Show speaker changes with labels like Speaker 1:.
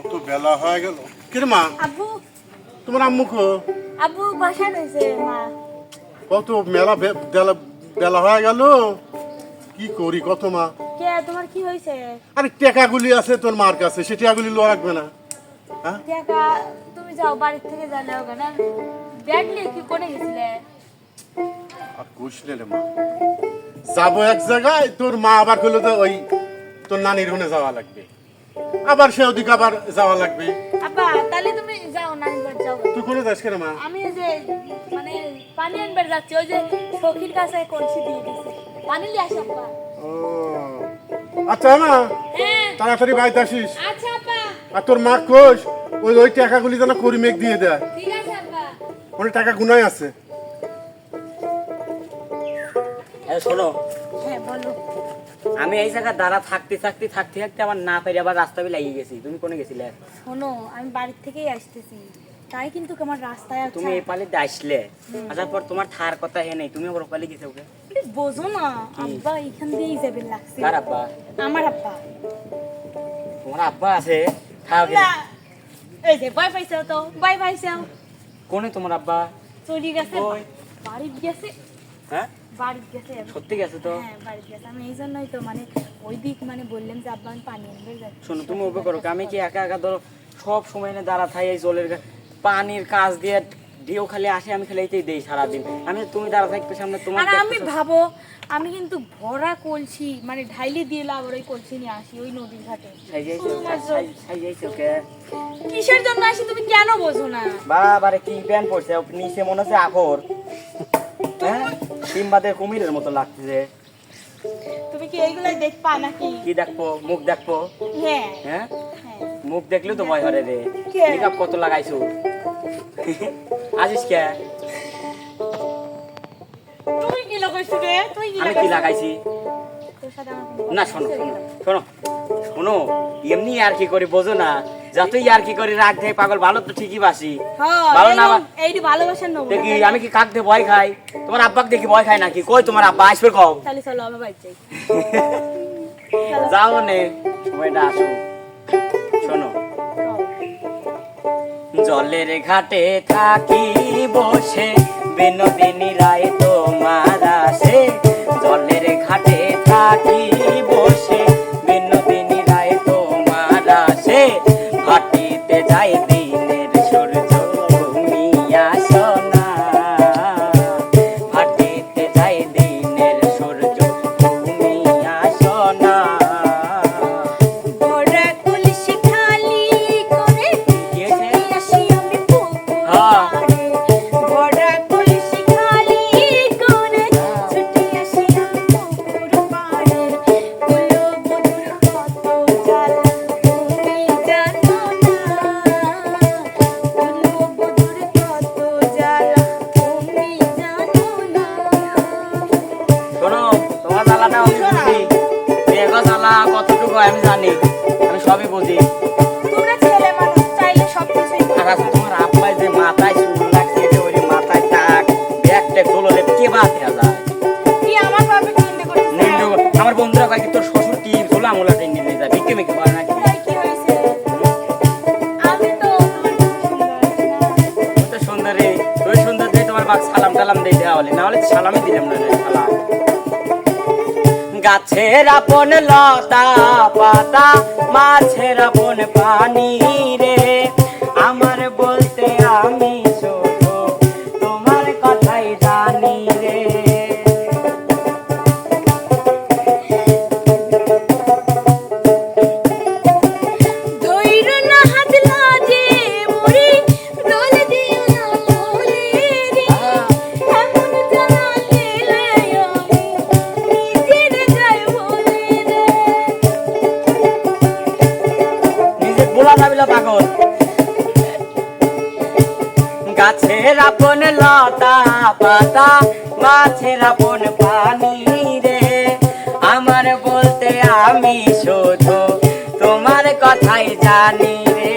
Speaker 1: কত বেলা হয়ে গেল। কে মা?
Speaker 2: আব্বু।
Speaker 1: তোমার আম্মু কো?
Speaker 2: আব্বু বাসায় রয়েছে মা।
Speaker 1: কত মেলা বেলা হয়ে গেল, কি করি কত মা?
Speaker 2: কে তোমার কি হয়েছে?
Speaker 1: আরে টাকাগুলি আছে তোর মার কাছে, সে টাকাগুলি লো রাখবে না? হ্যাঁ
Speaker 2: টাকা তুমি যাও বাড়ি থেকে জানো কেন ব্যাগ নিয়ে কি করে গেছিলে?
Speaker 1: আর কইছিলে রে মা, যাবো এক জায়গায়, তোর মা আবার কইলো যে ওই তোর নানির হুনে যাওয়া লাগবে, আবার সে ওদিকে আবার যাওয়া লাগবে।
Speaker 2: আব্বা তাহলে তুমি যাও নানি বাড়ি যাও।
Speaker 1: তুই কোনে যাস কেন মা?
Speaker 2: আমি ওই যে মানে পানি আনবার যাচ্ছি, ওই যে সখীর কাছে কলসি দিয়ে দিয়েছে, পানি নিয়ে আসো আব্বা।
Speaker 1: ও আচ্ছা মা,
Speaker 2: হ্যাঁ
Speaker 1: তাড়াতাড়ি বাড়িতে আসিস।
Speaker 2: আচ্ছা আব্বা
Speaker 1: আর তোর মা কোষ ওই ওই টাকাগুলি যেন করিমেক দিয়ে দেয়,
Speaker 2: ঠিক আছে আব্বা।
Speaker 1: অনেক টাকা গুনাই আছে।
Speaker 3: শোনো,
Speaker 2: হ্যাঁ বলো।
Speaker 3: আমি এই জায়গা দাঁড়া থাকতে থাকতে আমার না পেরে আবার রাস্তা লাগিয়ে গেছি। তুমি কোনে গেছিলে?
Speaker 2: শোনো আমি বাড়ির থেকেই আসতেছি, তাই কিন্তু আমার রাস্তায় আছে।
Speaker 3: তুমি এই পালে আসলে, আসার পর তোমার থার কথা হে নেই, তুমি ওর পালে গেছে ওকে।
Speaker 2: বোঝো না আব্বা এখান দিয়েই যাবে লাগছে।
Speaker 3: কার আব্বা?
Speaker 2: আমার আব্বা।
Speaker 3: তোমার আব্বা আছে? থাও গে।
Speaker 2: না এই যে বাই পাইছাও তো, বাই পাইছাও।
Speaker 3: কোনে তোমার আব্বা?
Speaker 2: চলে গেছে,
Speaker 3: ওই।
Speaker 2: বাড়ি গেছে।
Speaker 3: হ্যাঁ
Speaker 2: বাড়ি গেছে।
Speaker 3: সত্যি গেছে তো?
Speaker 2: হ্যাঁ বাড়ি গেছে। আমি এই জন্যই তো মানে ওই দিক মানে বললাম যে আব্বা আমি পানি আনবে যাচ্ছি।
Speaker 3: শোনো, তুমি ওকে করো, আমি কি একা একা ধরো সব সময় এনে দাঁড়া থাই এই জলের পানির কাজ দিয়ে দিও খালি আসে, আমি খালি এইটাই দেই সারাদিন। আমি তুমি দাঁড়া থাকতে সামনে তোমার
Speaker 2: আর আমি ভাবো আমি কিন্তু ভরা কলসি মানে ঢাইলে দিয়ে আবার ওই কলসি নিয়ে আসি ওই নদীর ঘাটে।
Speaker 3: সাইজাইছে ওকে।
Speaker 2: কিসের জন্য আসি তুমি কেন বোঝো না?
Speaker 3: বাবারে কি প্যান পড়ছে, নিচে মনে হচ্ছে আখর। হ্যাঁ সিম্বাদের কুমিরের মতো লাগছে।
Speaker 2: তুমি কি এইগুলাই দেখপা নাকি?
Speaker 3: কি দেখবো? মুখ দেখবো?
Speaker 2: হ্যাঁ
Speaker 3: হ্যাঁ
Speaker 2: হ্যাঁ।
Speaker 3: মুখ দেখলেও তো ভয় হরে রে।
Speaker 2: কে?
Speaker 3: মেকআপ কত লাগাইছো? আজিস কে?
Speaker 2: তুই কি লাগাইছিস রে? তুই কি
Speaker 3: আমি কি লাগাইছি?
Speaker 2: তোর সাথে আমার কোনো
Speaker 3: না
Speaker 2: কথা
Speaker 3: শোনো
Speaker 2: হচ্ছে
Speaker 3: শোনো
Speaker 2: না।
Speaker 3: শোনো শোনো, এমনি আর কি করে বোঝো না, যতই আর কি করে রাগ দেয় পাগল, ভালো তো ঠিকই বাসি।
Speaker 2: হ্যাঁ
Speaker 3: ভালো না
Speaker 2: এইটি ভালোবাসার নব।
Speaker 3: দেখি আমি কি কাক দিয়ে ভয় খাই? তোমার আব্বাকে দেখি ভয় খাই নাকি? কই তোমার আব্বা আসবে কও?
Speaker 2: তাহলে চলো আমার বাড়ি যাই।
Speaker 3: যাও নে সময়টা আসো। শোনো, জলের ঘাটে থাকি বসে, বিনোদিনী রায় তোমার আসে। জলের ঘাটে থাকি বসে, বিনোদিনী রায় তোমার আসে। ঘাটিতে যাই দিনের সূর্য, তুমি আসো না। ঘাটিতে যাই দিনের সূর্য, তুমি আসো না।
Speaker 2: ভরা কলসি খালি করে
Speaker 3: কি হয়েছে?
Speaker 2: আসি আমি
Speaker 3: হ্যাঁ।
Speaker 2: পুকুরে। ভরা কলসি খালি করে ছুটে আসি আমি পুকুর পাড়ে। গুলো বধুর কত জ্বালা তুমি জানো না। গুলো বধুর কত জ্বালা তুমি জানো না।
Speaker 3: শোনো, তোমার জ্বালাটা আমি বুঝি, দেখো জ্বালা কতটুকু আমি জানি, আমি সবই বুঝি।
Speaker 2: তোমরা ছেলে মানুষ চাইলে সবকিছুই করতে
Speaker 3: আর আজকে
Speaker 2: পারো।
Speaker 3: তোমার আব্বাই যে মাথায় চুল লাগছে, যে ওই মাথায় টাক ব্যাগ ট্যাগ দোললে কে বাদ দেওয়া যায়?
Speaker 2: কি আমার বাবা চিন্তা করতেছে?
Speaker 3: নিন্দু আমার বন্ধুরা কয় কি তোর শ্বশুর কি ঝোলা মোলা টেনে নিয়ে যায়, বিক্রি মিক্রি করে নাকি?
Speaker 2: তাই কি হয়েছে? আমি তো তোমার সুন্দর আছি না?
Speaker 3: তুই তো সুন্দরী, তুই সুন্দর দিয়ে তোমার বাঘ সালাম টালাম দিয়ে দেওয়া হলে, না হলে সালামই দিলাম না রে সালাম। গাছের আপন লতা পাতা, মাছের আপন পানি রে, আমার বলতে আমি শুধু তোমার কথাই জানি রে।
Speaker 2: ধৈর্য না হাত লাজে মরি, দোল দিও না বলে রে। এমন জ্বালা দিলে আমি নিজের যাই বলে রে।
Speaker 3: নিজে বোলা যাবিলা পাগল। গাছের আপন লতা পাতা, মাছের আপন পানি রে, আমার বলতে আমি শুধু তোমার কথাই জানি রে।